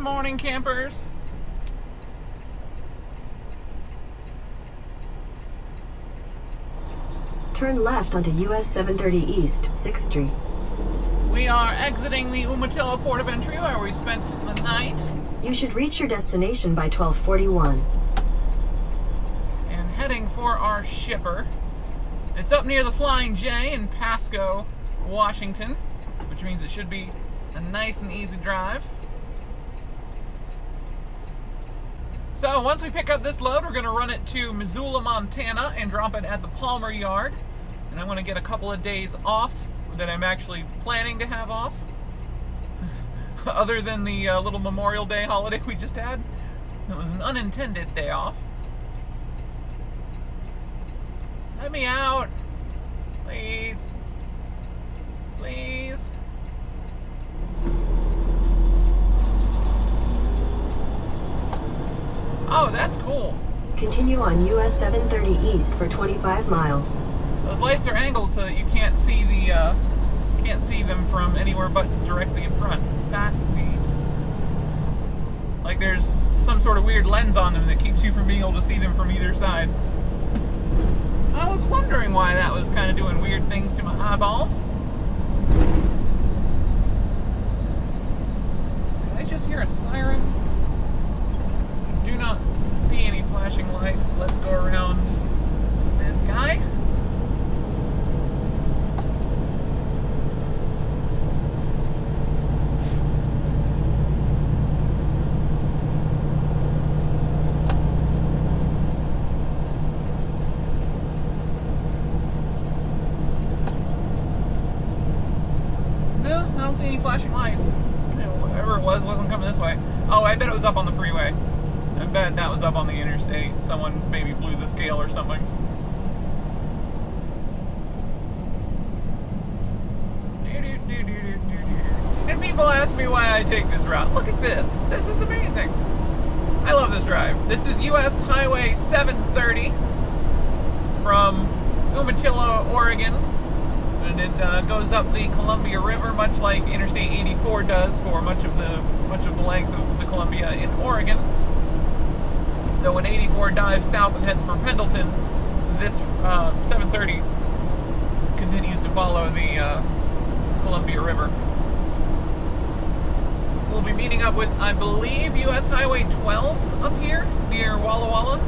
morning, campers. Turn left onto US 730 East, 6th Street. We are exiting the Umatilla port of entry where we spent the night. You should reach your destination by 12:41. And heading for our shipper. It's up near the Flying J in Pasco, Washington, which means it should be a nice and easy drive. So once we pick up this load, we're going to run it to Missoula, Montana, and drop it at the Palmer Yard. And I'm going to get a couple of days off that I'm actually planning to have off. Other than the little Memorial Day holiday we just had. It was an unintended day off. Let me out. Please. Please. Oh, that's cool. Continue on US 730 East for 25 miles. Those lights are angled so that you can't see them from anywhere but directly in front. That's neat. Like there's some sort of weird lens on them that keeps you from being able to see them from either side. I was wondering why that was kind of doing weird things to my eyeballs. Did I just hear a siren? I do not see any flashing lights. Let's go around this guy. Flashing lights. Whatever it was wasn't coming this way. Oh, I bet it was up on the freeway. I bet that was up on the interstate. Someone maybe blew the scale or something. And people ask me why I take this route. Look at this. This is amazing. I love this drive. This is US Highway 730 from Umatilla, Oregon. And it goes up the Columbia River, much like Interstate 84 does for much of the length of the Columbia in Oregon. Though when 84 dives south and heads for Pendleton, this 730 continues to follow the Columbia River. We'll be meeting up with, I believe, US Highway 12 up here near Walla Walla.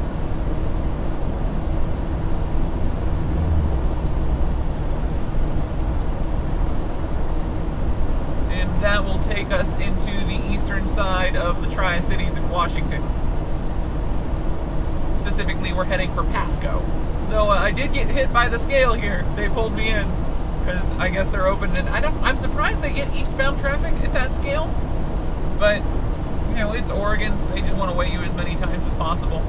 That will take us into the eastern side of the Tri-Cities in Washington. Specifically, we're heading for Pasco. Though I did get hit by the scale here. They pulled me in because I guess they're open, and I'm surprised they get eastbound traffic at that scale. But you know, it's Oregon, so they just want to weigh you as many times as possible.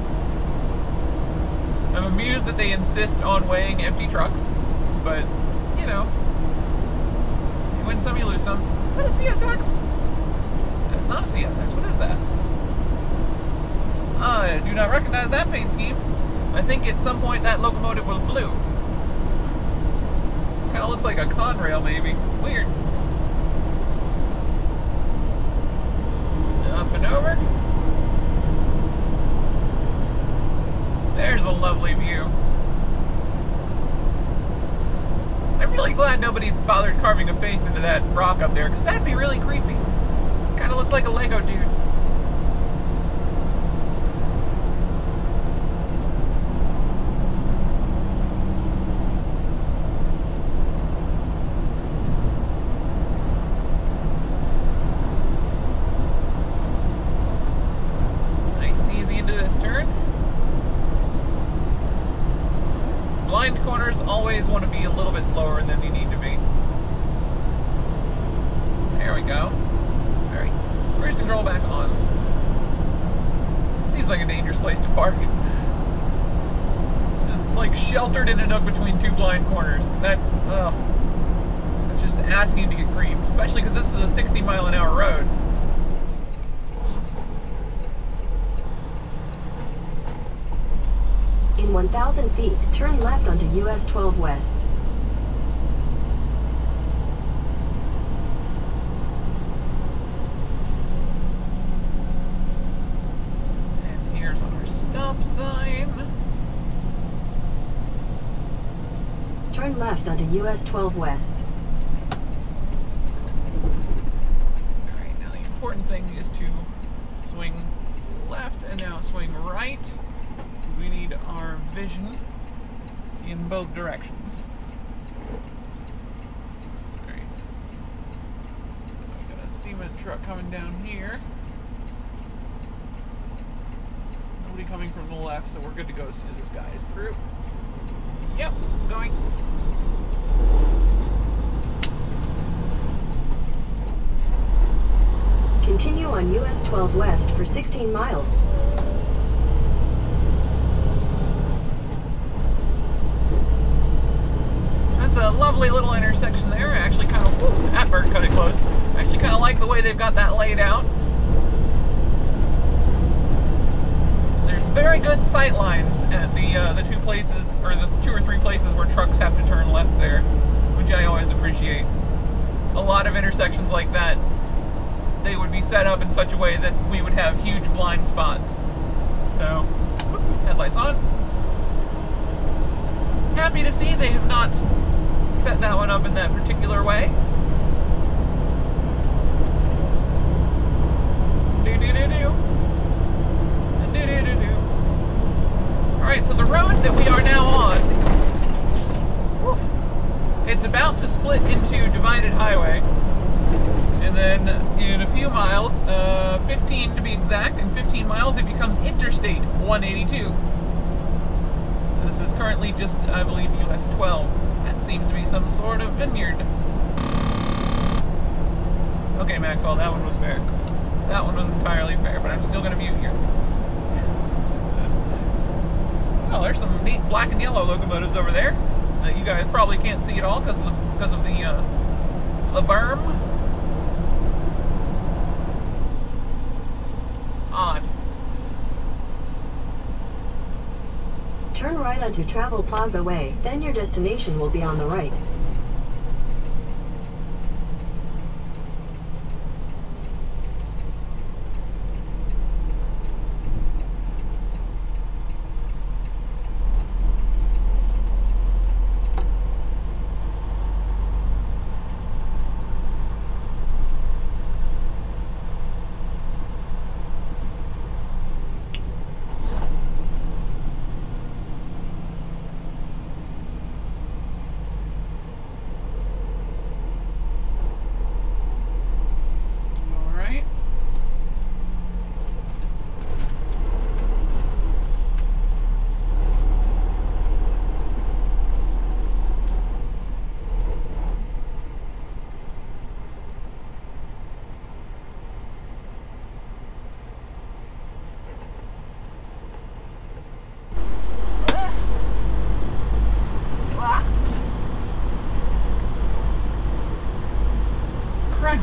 I'm amused that they insist on weighing empty trucks, but you know, you win some, you lose some. Is that a CSX? That's not a CSX. What is that? I do not recognize that paint scheme. I think at some point that locomotive was blue. Kind of looks like a Conrail, maybe. Weird. Up and over. There's a lovely view. I'm really glad nobody's bothered carving a face into that rock up there, because that'd be really creepy. Kind of looks like a Lego dude. Nice and easy into this turn. Blind corners always want to be a little bit slower than you need to be. There we go. Alright. Cruise control back on. Seems like a dangerous place to park. Just like sheltered in a nook between two blind corners. That, ugh. That's just asking to get creamed. Especially because this is a 60-mile-an-hour road. In 1,000 feet, turn left onto US 12 West. left onto US 12 West. Alright, now the important thing is to swing left and now swing right. We need our vision in both directions. Alright. We got a cement truck coming down here. Nobody coming from the left, so we're good to go as soon as this guy is through. Yep, going. Continue on US 12 West for 16 miles. That's a lovely little intersection there. I actually kind of, whoop, that bird cut it close. I actually kind of like the way they've got that laid out. There's very good sight lines at the two places, or the 2 or 3 places where trucks have to turn left there, which I always appreciate. A lot of intersections like that, they would be set up in such a way that we would have huge blind spots. So, whoop, headlights on. Happy to see they have not set that one up in that particular way. Alright, so the road that we are now on, woof, it's about to split into divided highway. And then in a few miles, 15 to be exact, in 15 miles it becomes Interstate 182. This is currently just, I believe, US 12. That seems to be some sort of vineyard. Okay, Maxwell, that one was fair. That one was entirely fair, but I'm still going to mute you. Oh, there's some neat black and yellow locomotives over there that you guys probably can't see at all because of the berm. Odd. Turn right onto Travel Plaza Way, then your destination will be on the right.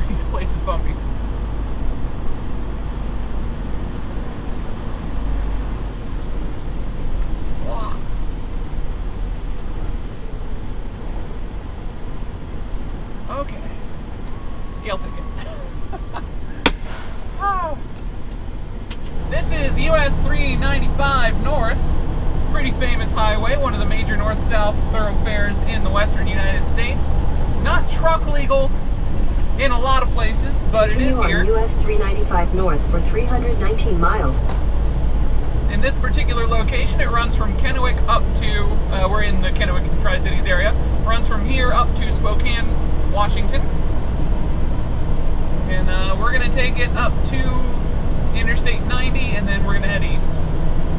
This place is bumpy. Ugh. Okay. Scale ticket. Oh. This is US 395 North. Pretty famous highway, one of the major north-south thoroughfares in the western United States. Not truck legal in a lot of places, but it is here. Continue on US 395 North for 319 miles. In this particular location, it runs from Kennewick up to, we're in the Kennewick Tri-Cities area, runs from here up to Spokane, Washington. And we're going to take it up to Interstate 90, and then we're going to head east.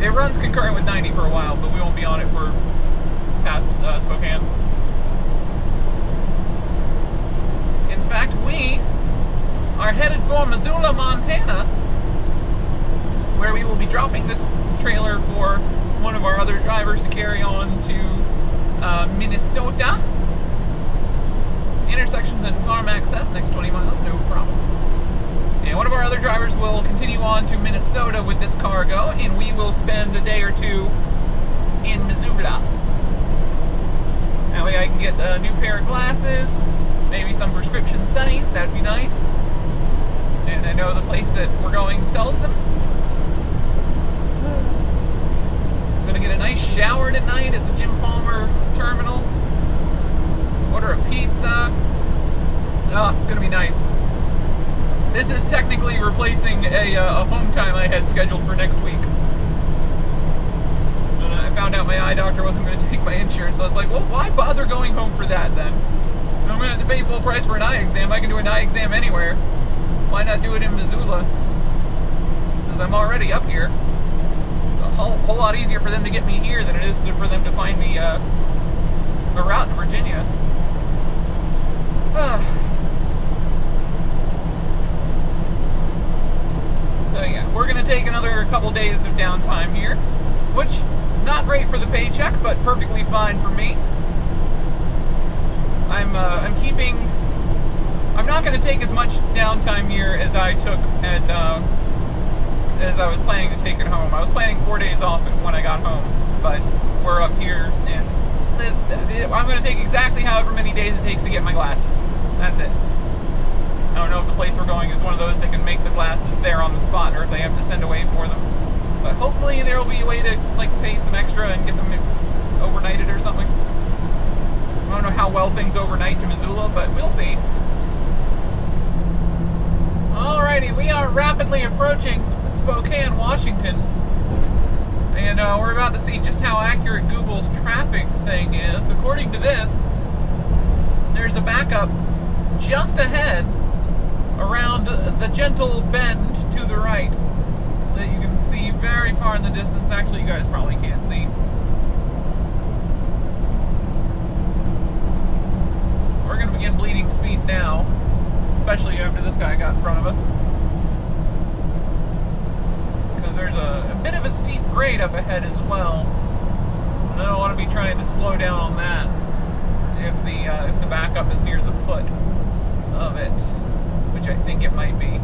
It runs concurrent with 90 for a while, but we won't be on it for past Spokane. In fact, we are headed for Missoula, Montana, where we will be dropping this trailer for one of our other drivers to carry on to Minnesota. Intersections and farm access, next 20 miles, no problem. And one of our other drivers will continue on to Minnesota with this cargo, and we will spend a day or two in Missoula. That way I can get a new pair of glasses, maybe some prescription sunnies, that'd be nice. And I know the place that we're going sells them. I'm gonna get a nice shower tonight at the Jim Palmer terminal. Order a pizza. Oh, it's gonna be nice. This is technically replacing a home time I had scheduled for next week. And I found out my eye doctor wasn't going to take my insurance, so I was like, well, why bother going home for that then? I'm going to have to pay full price for an eye exam. I can do an eye exam anywhere. Why not do it in Missoula? Because I'm already up here. It's a whole lot easier for them to get me here than it is for them to find me a route to Virginia. So yeah, we're going to take another couple days of downtime here, which, not great for the paycheck, but perfectly fine for me. I'm not going to take as much downtime here as I took at, as I was planning to take it home. I was planning 4 days off when I got home, but we're up here, and I'm going to take exactly however many days it takes to get my glasses. That's it. I don't know if the place we're going is one of those that can make the glasses there on the spot, or if they have to send away for them. But hopefully there will be a way to like pay some extra and get them overnighted or something. I don't know how well things overnight to Missoula, but we'll see. Alrighty, we are rapidly approaching Spokane, Washington. And we're about to see just how accurate Google's traffic thing is. According to this, there's a backup just ahead around the gentle bend to the right that you can see very far in the distance. Actually, you guys probably can't see. We're going to begin bleeding speed now, especially after this guy got in front of us. Because there's a bit of a steep grade up ahead as well. And I don't want to be trying to slow down on that if the backup is near the foot of it, which I think it might be.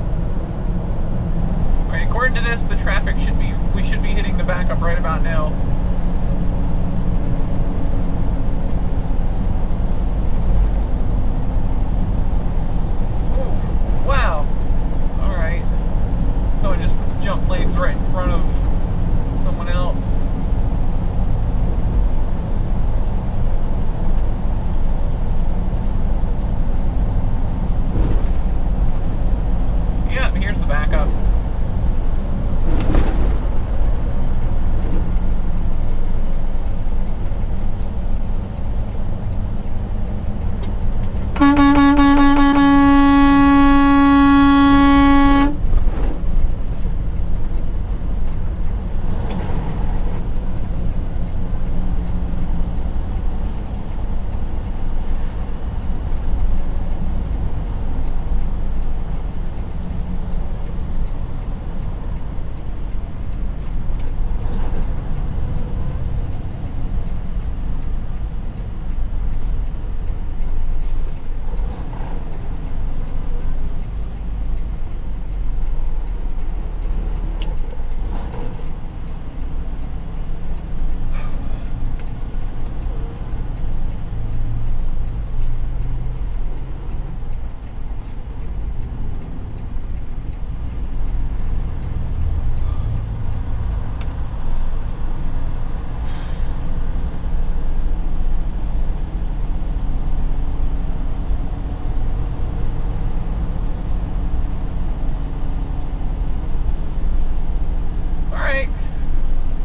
Alright, according to this, the traffic we should be hitting the backup right about now. Ooh, wow. Alright. Someone just jumped lanes right in front of someone else. Yeah, here's the backup.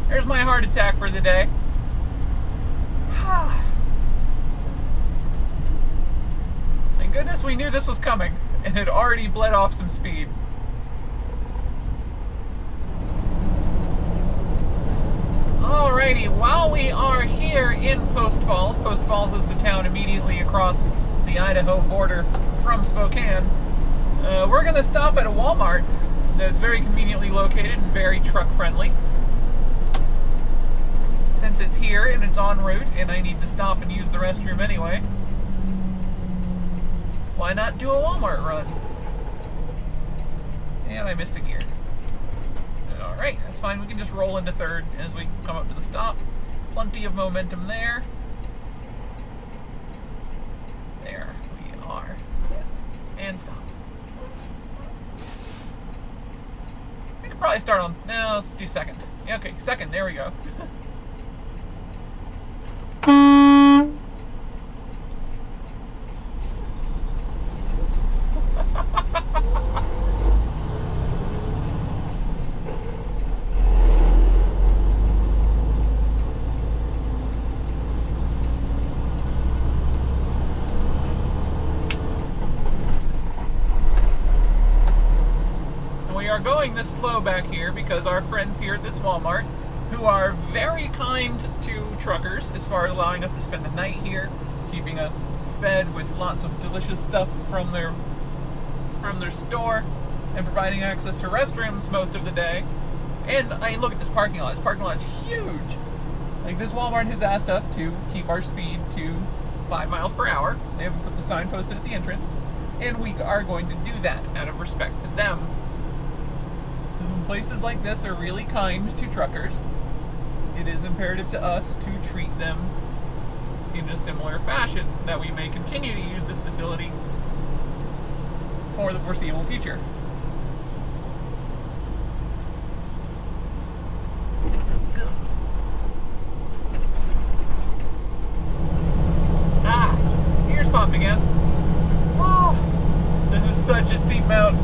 There's my heart attack for the day. Thank goodness we knew this was coming and had already bled off some speed. Alrighty, while we are here in Post Falls is the town immediately across the Idaho border from Spokane, we're going to stop at a Walmart that's very conveniently located and very truck friendly. Since it's here and it's en route and I need to stop and use the restroom anyway, why not do a Walmart run? And I missed a gear. Alright, that's fine. We can just roll into third as we come up to the stop. Plenty of momentum there. There we are. And stop. We could probably start on... No, let's do second. Yeah, okay, second. There we go. going this slow back here because our friends here at this Walmart, who are very kind to truckers as far as allowing us to spend the night here, keeping us fed with lots of delicious stuff from their store, and providing access to restrooms most of the day. And I mean, look at this parking lot. This parking lot is huge. Like, this Walmart has asked us to keep our speed to 5 miles per hour. They have put the sign posted at the entrance, and we are going to do that out of respect to them. Places like this are really kind to truckers. It is imperative to us to treat them in a similar fashion, that we may continue to use this facility for the foreseeable future. Here's popped again. Oh, this is such a steep mountain.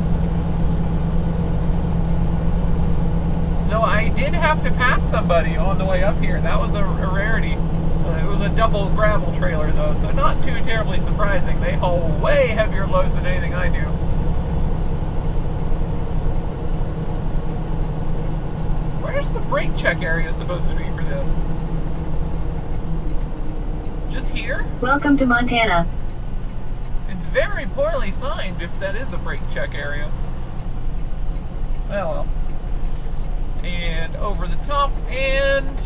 Though I did have to pass somebody on the way up here. That was a rarity. It was a double gravel trailer though, so not too terribly surprising. They haul way heavier loads than anything I do. Where's the brake check area supposed to be for this? Just here? Welcome to Montana. It's very poorly signed if that is a brake check area. Well. And over the top, and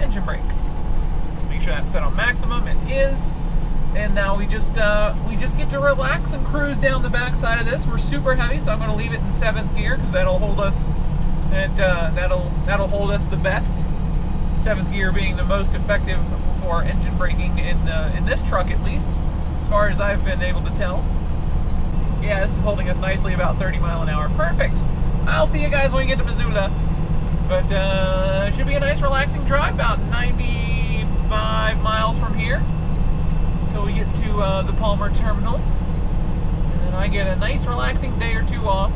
engine brake. Make sure that's set on maximum. It is. And now we just get to relax and cruise down the back side of this. We're super heavy, so I'm going to leave it in 7th gear because that'll hold us. That'll hold us the best. 7th gear being the most effective for engine braking in this truck, at least, as far as I've been able to tell. Yeah, this is holding us nicely about 30 miles an hour. Perfect. I'll see you guys when we get to Missoula. But it should be a nice relaxing drive, about 95 miles from here until we get to the Palmer Terminal. And then I get a nice relaxing day or two off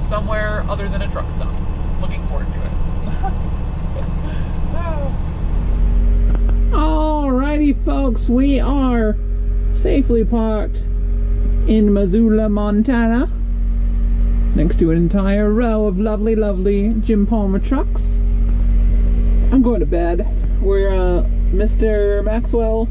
somewhere other than a truck stop. Looking forward to it. Alrighty folks, we are safely parked in Missoula, Montana, next to an entire row of lovely, lovely Jim Palmer trucks. I'm going to bed. Mr. Maxwell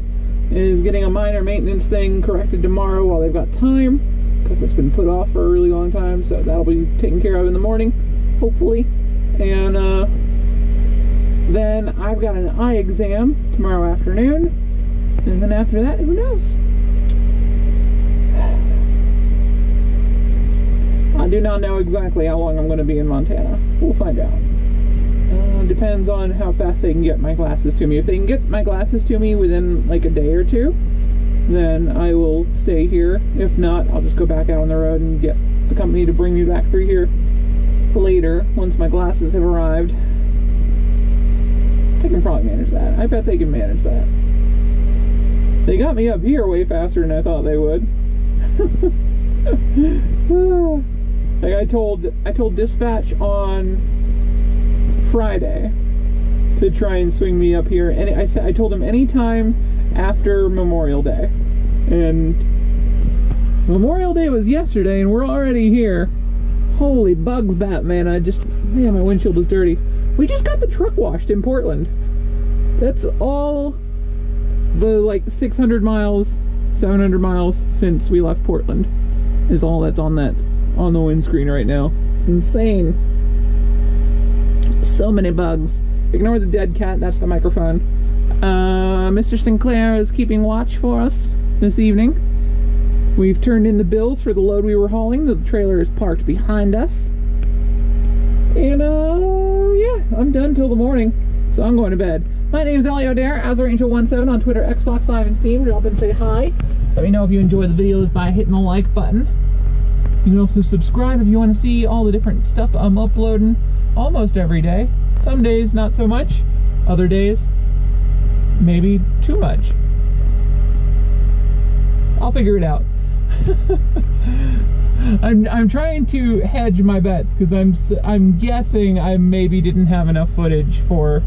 is getting a minor maintenance thing corrected tomorrow while they've got time, because it's been put off for a really long time, so that'll be taken care of in the morning, hopefully. And then I've got an eye exam tomorrow afternoon, and then after that, who knows? I do not know exactly how long I'm going to be in Montana. We'll find out. Depends on how fast they can get my glasses to me. If they can get my glasses to me within like a day or two, then I will stay here. If not, I'll just go back out on the road and get the company to bring me back through here later, once my glasses have arrived. I can probably manage that. I bet they can manage that. They got me up here way faster than I thought they would. Like I told dispatch on Friday to try and swing me up here, and I told them anytime after Memorial Day, and Memorial Day was yesterday and we're already here. Holy bugs, Batman. Man, my windshield is dirty. We just got the truck washed in Portland. That's all the like 600 miles, 700 miles since we left Portland is all that's on the windscreen right now. It's insane. So many bugs. Ignore the dead cat, that's the microphone. Mr. Sinclair is keeping watch for us this evening. We've turned in the bills for the load we were hauling. The trailer is parked behind us. And yeah, I'm done till the morning, so I'm going to bed. My name is Ellie O'Dare, AzerAngel17 on Twitter, Xbox Live, and Steam. Drop in, say hi. Let me know if you enjoy the videos by hitting the like button. You can also subscribe if you want to see all the different stuff I'm uploading almost every day. Some days not so much, other days maybe too much. I'll figure it out. I'm trying to hedge my bets because I'm guessing I maybe didn't have enough footage for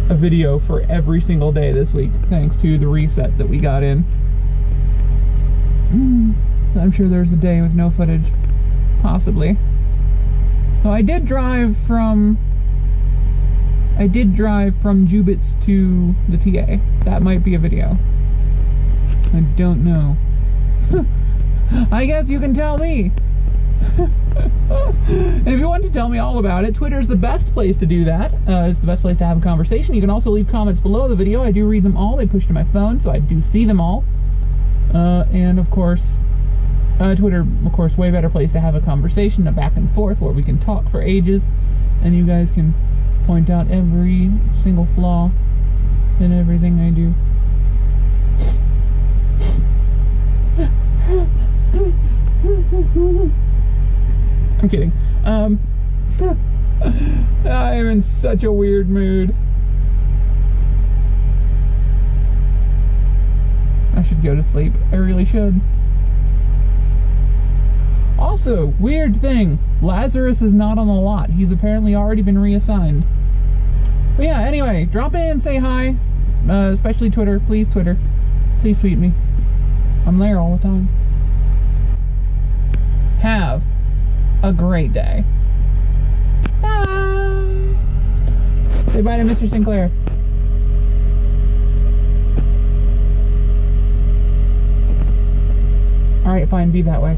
a video for every single day this week, thanks to the reset that we got in. I'm sure there's a day with no footage, possibly. So I did drive from Jubitz to the TA. That might be a video. I don't know. I guess you can tell me. And if you want to tell me all about it, Twitter's the best place to do that. It's the best place to have a conversation. You can also leave comments below the video. I do read them all. They push to my phone, so I do see them all. And of course, Twitter, of course, way better place to have a conversation, a back and forth where we can talk for ages, and you guys can point out every single flaw in everything I do. I'm kidding. I am in such a weird mood. I should go to sleep. I really should. Also, weird thing, Lazarus is not on the lot. He's apparently already been reassigned. But yeah, anyway, drop in and say hi. Especially Twitter. Please, Twitter. Please tweet me. I'm there all the time. Have a great day. Bye! Say bye to Mr. Sinclair. Alright, fine, be that way.